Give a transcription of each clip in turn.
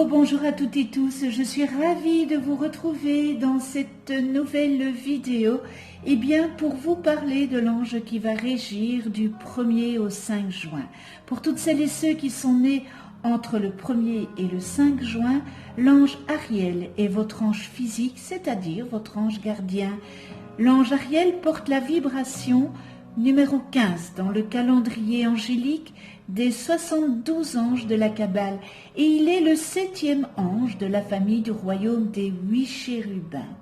Bonjour à toutes et tous, je suis ravie de vous retrouver dans cette nouvelle vidéo pour vous parler de l'ange qui va régir du 1er au 5 juin. Pour toutes celles et ceux qui sont nés entre le 1er et le 5 juin, l'ange Ariel est votre ange physique, c'est-à-dire votre ange gardien. L'ange Ariel porte la vibration numéro 15 dans le calendrier angélique des 72 anges de la Kabbale et il est le 7e ange de la famille du royaume des 8 chérubins.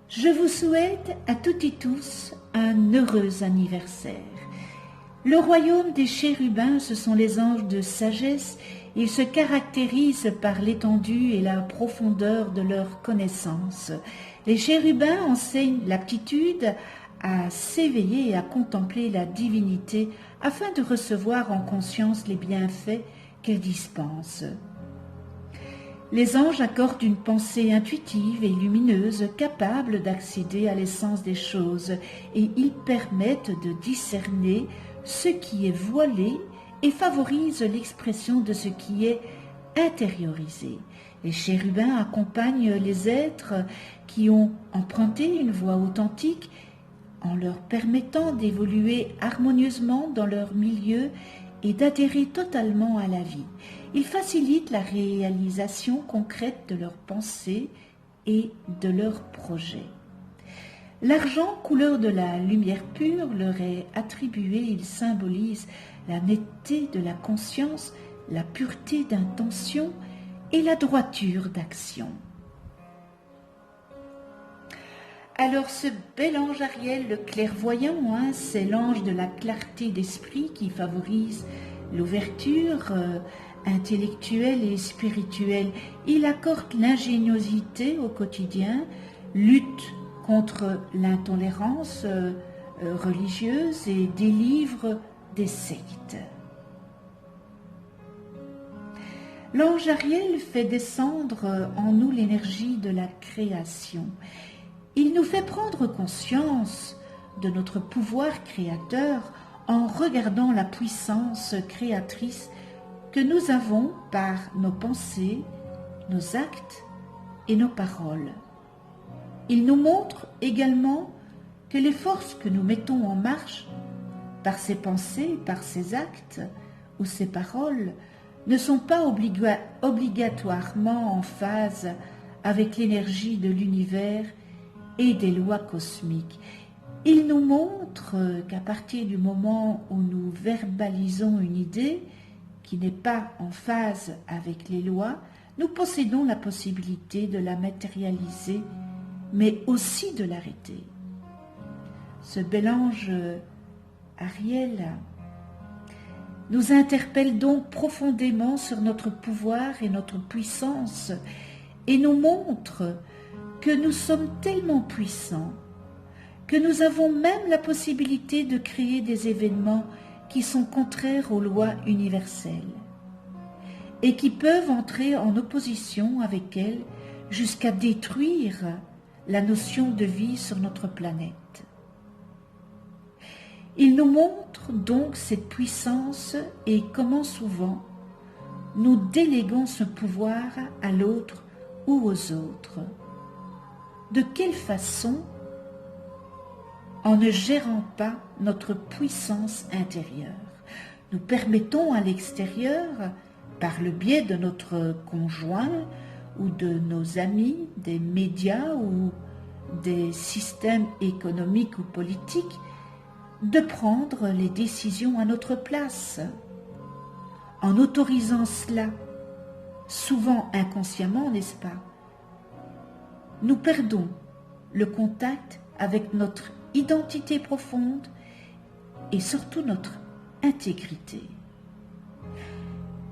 Je vous souhaite à toutes et tous un heureux anniversaire. Le royaume des chérubins, ce sont les anges de sagesse. Ils se caractérisent par l'étendue et la profondeur de leur connaissance. Les chérubins enseignent l'aptitude à s'éveiller et à contempler la divinité afin de recevoir en conscience les bienfaits qu'elle dispense. Les anges accordent une pensée intuitive et lumineuse capable d'accéder à l'essence des choses et ils permettent de discerner ce qui est voilé et favorisent l'expression de ce qui est intériorisé. Les chérubins accompagnent les êtres qui ont emprunté une voie authentique en leur permettant d'évoluer harmonieusement dans leur milieu et d'adhérer totalement à la vie. Ils facilitent la réalisation concrète de leurs pensées et de leurs projets. L'argent, couleur de la lumière pure, leur est attribué. Il symbolise la netteté de la conscience, la pureté d'intention et la droiture d'action. Alors ce bel ange Ariel, le clairvoyant, c'est l'ange de la clarté d'esprit qui favorise l'ouverture intellectuelle et spirituelle. Il accorde l'ingéniosité au quotidien, lutte contre l'intolérance religieuse et délivre des sectes. L'ange Ariel fait descendre en nous l'énergie de la création. Il nous fait prendre conscience de notre pouvoir créateur en regardant la puissance créatrice que nous avons par nos pensées, nos actes et nos paroles. Il nous montre également que les forces que nous mettons en marche par ces pensées, par ces actes ou ces paroles ne sont pas obligatoirement en phase avec l'énergie de l'univers et des lois cosmiques. Il nous montre qu'à partir du moment où nous verbalisons une idée qui n'est pas en phase avec les lois, nous possédons la possibilité de la matérialiser, mais aussi de l'arrêter. Ce bel ange Ariel nous interpelle donc profondément sur notre pouvoir et notre puissance et nous montre que nous sommes tellement puissants que nous avons même la possibilité de créer des événements qui sont contraires aux lois universelles et qui peuvent entrer en opposition avec elles jusqu'à détruire la notion de vie sur notre planète. Il nous montre donc cette puissance et comment souvent nous déléguons ce pouvoir à l'autre ou aux autres. De quelle façon? En ne gérant pas notre puissance intérieure. Nous permettons à l'extérieur, par le biais de notre conjoint ou de nos amis, des médias ou des systèmes économiques ou politiques, de prendre les décisions à notre place. En autorisant cela, souvent inconsciemment, n'est-ce pas? Nous perdons le contact avec notre identité profonde et surtout notre intégrité.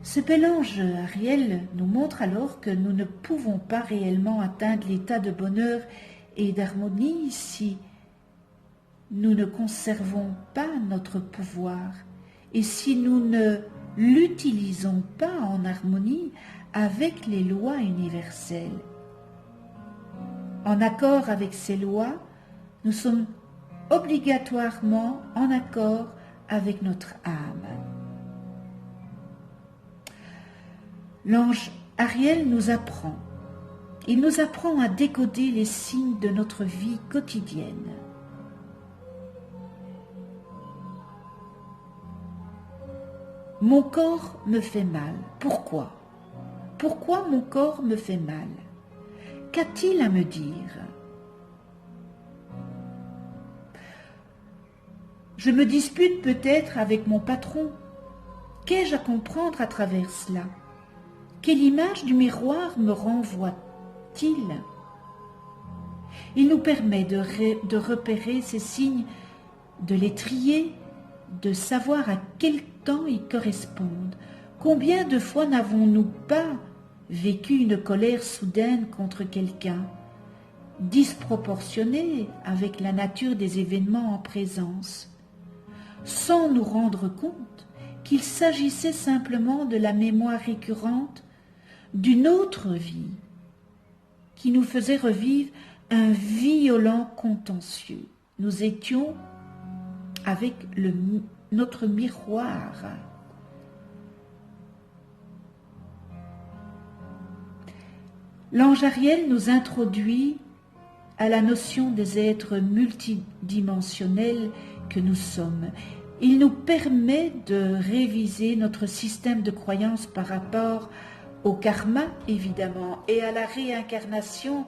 Ce bel ange Ariel nous montre alors que nous ne pouvons pas réellement atteindre l'état de bonheur et d'harmonie si nous ne conservons pas notre pouvoir et si nous ne l'utilisons pas en harmonie avec les lois universelles. En accord avec ces lois, nous sommes obligatoirement en accord avec notre âme. L'ange Ariel nous apprend. Il nous apprend à décoder les signes de notre vie quotidienne. Mon corps me fait mal. Pourquoi? Pourquoi mon corps me fait mal? Qu'a-t-il à me dire? Je me dispute peut-être avec mon patron. Qu'ai-je à comprendre à travers cela? Quelle image du miroir me renvoie-t-il? Il nous permet de repérer ces signes, de les trier, de savoir à quel temps ils correspondent. Combien de fois n'avons-nous pas vécu une colère soudaine contre quelqu'un, disproportionnée avec la nature des événements en présence, sans nous rendre compte qu'il s'agissait simplement de la mémoire récurrente d'une autre vie qui nous faisait revivre un violent contentieux. Nous étions avec notre miroir. L'ange Ariel nous introduit à la notion des êtres multidimensionnels que nous sommes. Il nous permet de réviser notre système de croyances par rapport au karma, évidemment, et à la réincarnation,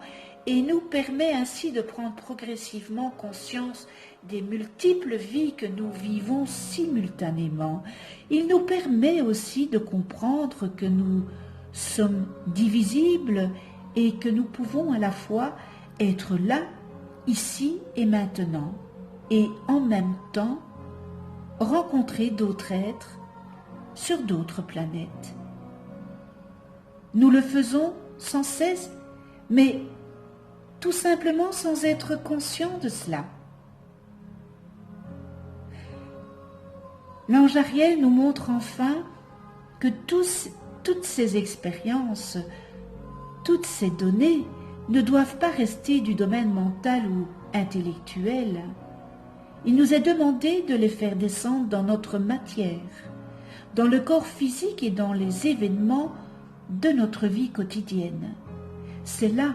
et nous permet ainsi de prendre progressivement conscience des multiples vies que nous vivons simultanément. Il nous permet aussi de comprendre que nous sommes divisibles et que nous pouvons à la fois être là, ici et maintenant, et en même temps rencontrer d'autres êtres sur d'autres planètes. Nous le faisons sans cesse, mais tout simplement sans être conscients de cela. L'ange Ariel nous montre enfin que toutes ces expériences, toutes ces données ne doivent pas rester du domaine mental ou intellectuel. Il nous est demandé de les faire descendre dans notre matière, dans le corps physique et dans les événements de notre vie quotidienne. C'est là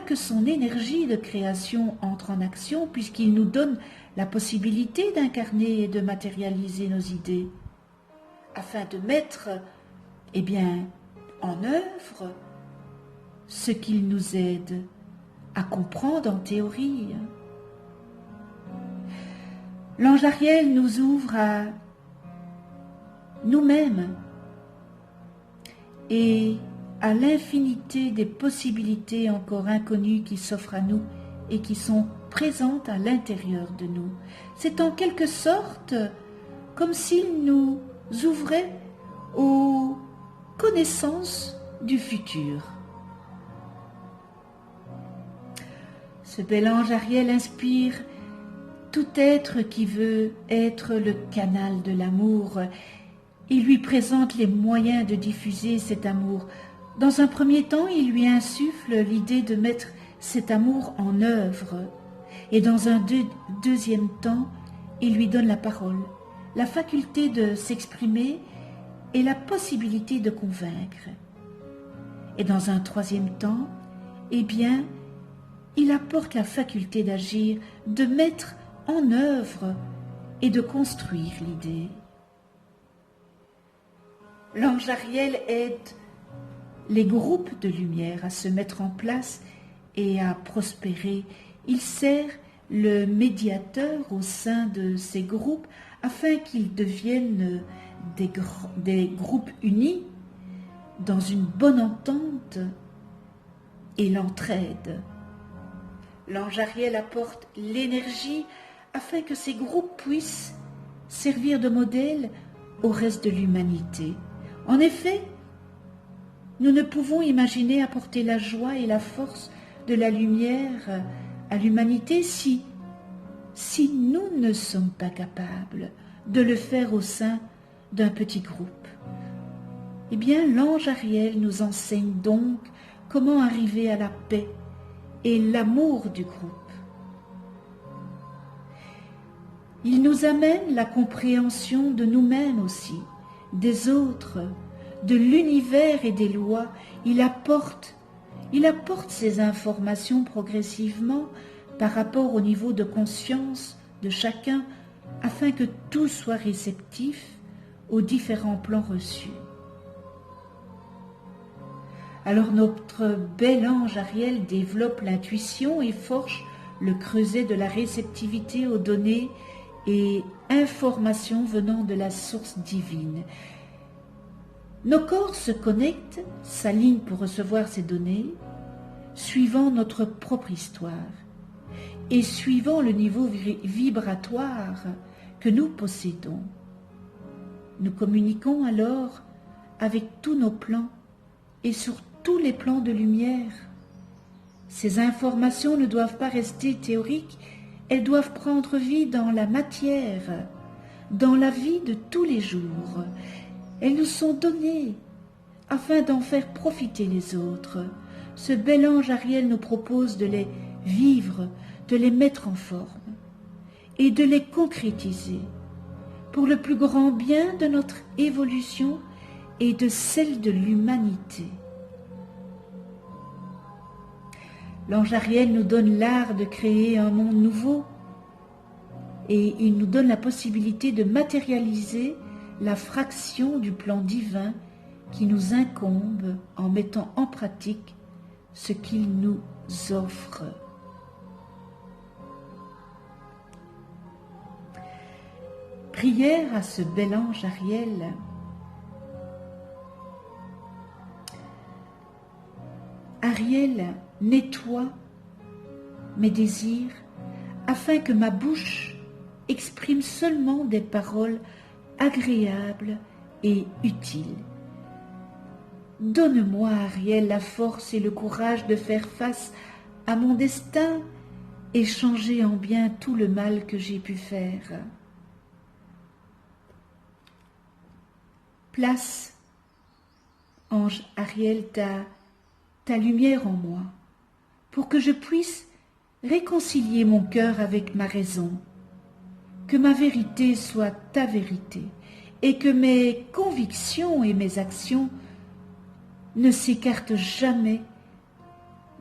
que son énergie de création entre en action, puisqu'il nous donne la possibilité d'incarner et de matérialiser nos idées, afin de mettre, en œuvre ce qu'il nous aide à comprendre en théorie. L'ange Ariel nous ouvre à nous-mêmes et à l'infinité des possibilités encore inconnues qui s'offrent à nous et qui sont présentes à l'intérieur de nous. C'est en quelque sorte comme s'il nous ouvrait aux connaissances du futur. Ce bel ange Ariel inspire tout être qui veut être le canal de l'amour. Il lui présente les moyens de diffuser cet amour. Dans un premier temps, il lui insuffle l'idée de mettre cet amour en œuvre. Et dans un deuxième temps, il lui donne la parole, la faculté de s'exprimer et la possibilité de convaincre. Et dans un troisième temps, il apporte la faculté d'agir, de mettre en œuvre et de construire l'idée. L'ange Ariel aide les groupes de lumière à se mettre en place et à prospérer. Il sert le médiateur au sein de ces groupes afin qu'ils deviennent des groupes unis dans une bonne entente et l'entraide. L'ange Ariel apporte l'énergie afin que ces groupes puissent servir de modèle au reste de l'humanité. En effet, nous ne pouvons imaginer apporter la joie et la force de la lumière à l'humanité si nous ne sommes pas capables de le faire au sein d'un petit groupe. L'ange Ariel nous enseigne donc comment arriver à la paix et l'amour du groupe. Il nous amène la compréhension de nous-mêmes aussi, des autres, de l'univers et des lois, il apporte ces informations progressivement par rapport au niveau de conscience de chacun afin que tout soit réceptif aux différents plans reçus. Alors notre bel ange Ariel développe l'intuition et forge le creuset de la réceptivité aux données et informations venant de la source divine. Nos corps se connectent, s'alignent pour recevoir ces données, suivant notre propre histoire et suivant le niveau vibratoire que nous possédons. Nous communiquons alors avec tous nos plans et sur tous les plans de lumière. Ces informations ne doivent pas rester théoriques, elles doivent prendre vie dans la matière, dans la vie de tous les jours. Elles nous sont données afin d'en faire profiter les autres. Ce bel ange Ariel nous propose de les vivre, de les mettre en forme et de les concrétiser pour le plus grand bien de notre évolution et de celle de l'humanité. L'ange Ariel nous donne l'art de créer un monde nouveau et il nous donne la possibilité de matérialiser la fraction du plan divin qui nous incombe en mettant en pratique ce qu'il nous offre. Prière à ce bel ange Ariel. Ariel, nettoie mes désirs afin que ma bouche exprime seulement des paroles agréables et utiles. Donne-moi, Ariel, la force et le courage de faire face à mon destin et changer en bien tout le mal que j'ai pu faire. Place, ange Ariel, ta lumière en moi, pour que je puisse réconcilier mon cœur avec ma raison, que ma vérité soit ta vérité, et que mes convictions et mes actions ne s'écartent jamais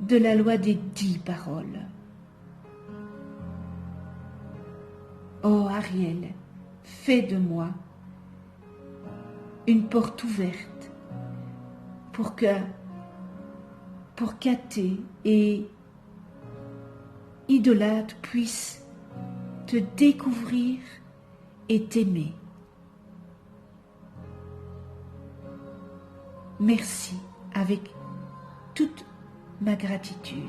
de la loi des 10 paroles. Ô Ariel, fais de moi une porte ouverte pour qu'athée et idolâtre puissent te découvrir et t'aimer. Merci avec toute ma gratitude.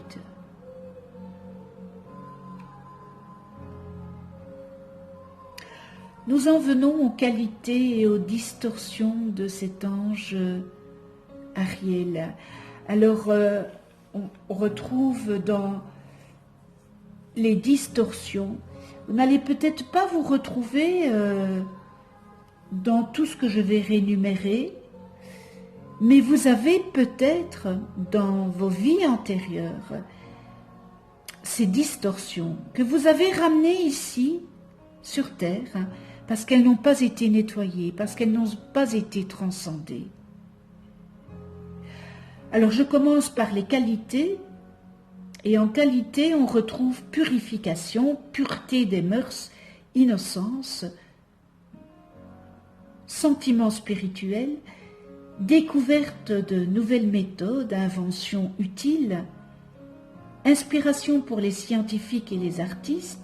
Nous en venons aux qualités et aux distorsions de cet ange Ariel. Alors, on retrouve dans les distorsions, vous n'allez peut-être pas vous retrouver dans tout ce que je vais réénumérer, mais vous avez peut-être dans vos vies antérieures ces distorsions que vous avez ramenées ici sur Terre parce qu'elles n'ont pas été nettoyées, parce qu'elles n'ont pas été transcendées. Alors je commence par les qualités, et en qualité on retrouve purification, pureté des mœurs, innocence, sentiment spirituel, découverte de nouvelles méthodes, inventions utiles, inspiration pour les scientifiques et les artistes,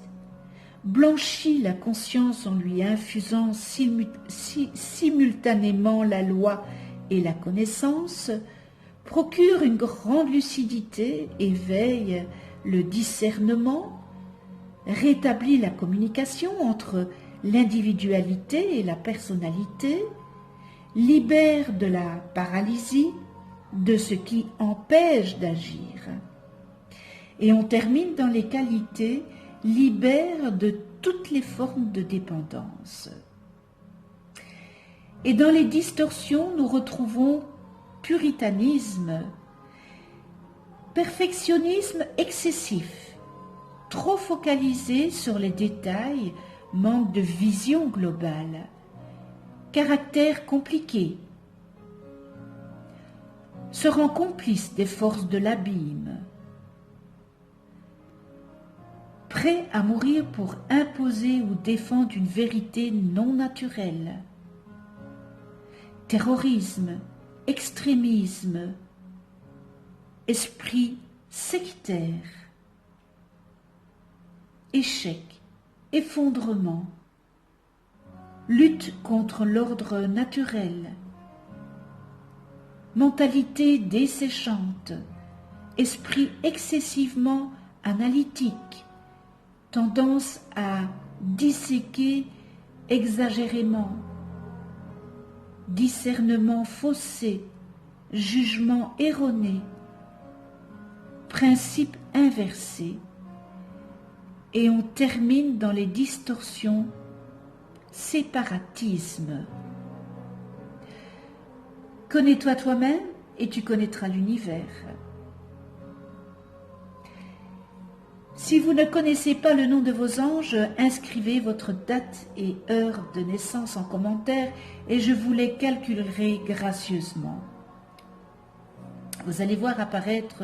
blanchit la conscience en lui infusant simultanément la loi et la connaissance, procure une grande lucidité, éveille le discernement, rétablit la communication entre l'individualité et la personnalité, libère de la paralysie, de ce qui empêche d'agir. Et on termine dans les qualités, libère de toutes les formes de dépendance. Et dans les distorsions, nous retrouvons puritanisme, perfectionnisme excessif, trop focalisé sur les détails, manque de vision globale, caractère compliqué, se rend complice des forces de l'abîme, prêt à mourir pour imposer ou défendre une vérité non naturelle. Terrorisme, extrémisme, esprit sectaire, échec, effondrement, lutte contre l'ordre naturel, mentalité desséchante, esprit excessivement analytique, tendance à disséquer exagérément, discernement faussé, jugement erroné, principe inversé, et on termine dans les distorsions, séparatisme. Connais-toi toi-même et tu connaîtras l'univers. Si vous ne connaissez pas le nom de vos anges, inscrivez votre date et heure de naissance en commentaire et je vous les calculerai gracieusement. Vous allez voir apparaître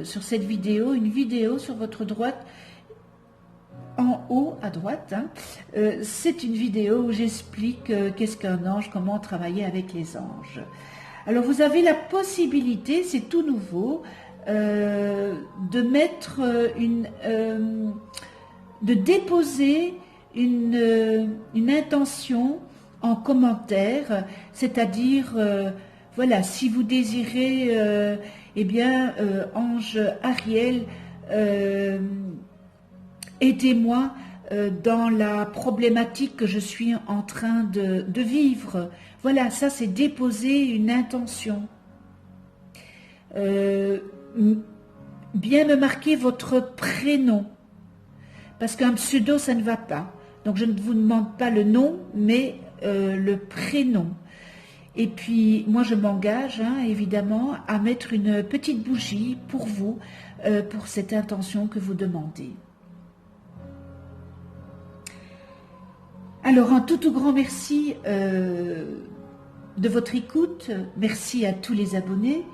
sur cette vidéo, une vidéo sur votre droite, en haut à droite. C'est une vidéo où j'explique qu'est-ce qu'un ange, comment travailler avec les anges. Alors vous avez la possibilité, c'est tout nouveau, de mettre de déposer une intention en commentaire, c'est-à-dire voilà, si vous désirez ange Ariel, aidez-moi dans la problématique que je suis en train de vivre. Voilà, ça c'est déposer une intention. Bien me marquer votre prénom, parce qu'un pseudo ça ne va pas. Donc je ne vous demande pas le nom, mais le prénom. Et puis moi je m'engage évidemment à mettre une petite bougie pour vous, pour cette intention que vous demandez. Alors un tout grand merci de votre écoute, merci à tous les abonnés,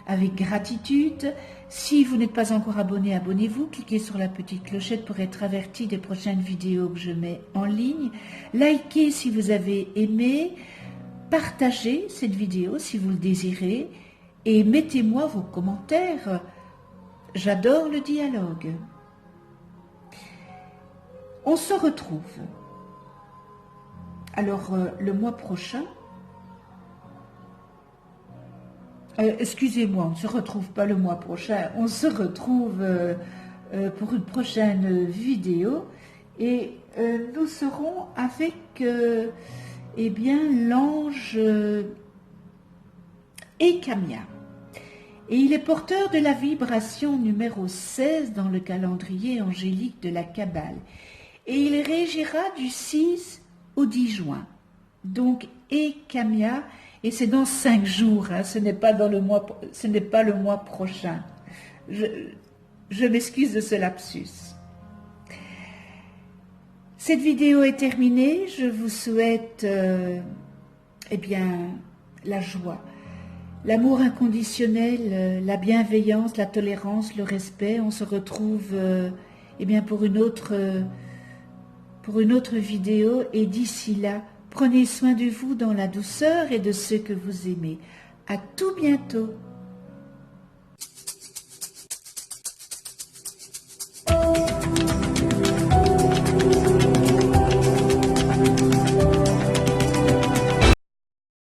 avec gratitude. Si vous n'êtes pas encore abonné, abonnez-vous, cliquez sur la petite clochette pour être averti des prochaines vidéos que je mets en ligne. Likez si vous avez aimé, partagez cette vidéo si vous le désirez et mettez-moi vos commentaires. J'adore le dialogue. On se retrouve. Alors, le mois prochain, excusez-moi, on ne se retrouve pas le mois prochain, on se retrouve pour une prochaine vidéo et nous serons avec l'ange Ekamia. Et il est porteur de la vibration numéro 16 dans le calendrier angélique de la Kabbale. Et il régira du 6 au 10 juin. Donc Ekamia, et c'est dans 5 jours, ce n'est pas le mois prochain. Je m'excuse de ce lapsus. Cette vidéo est terminée, je vous souhaite la joie, l'amour inconditionnel, la bienveillance, la tolérance, le respect. On se retrouve pour une autre vidéo et d'ici là, prenez soin de vous dans la douceur et de ceux que vous aimez. À tout bientôt.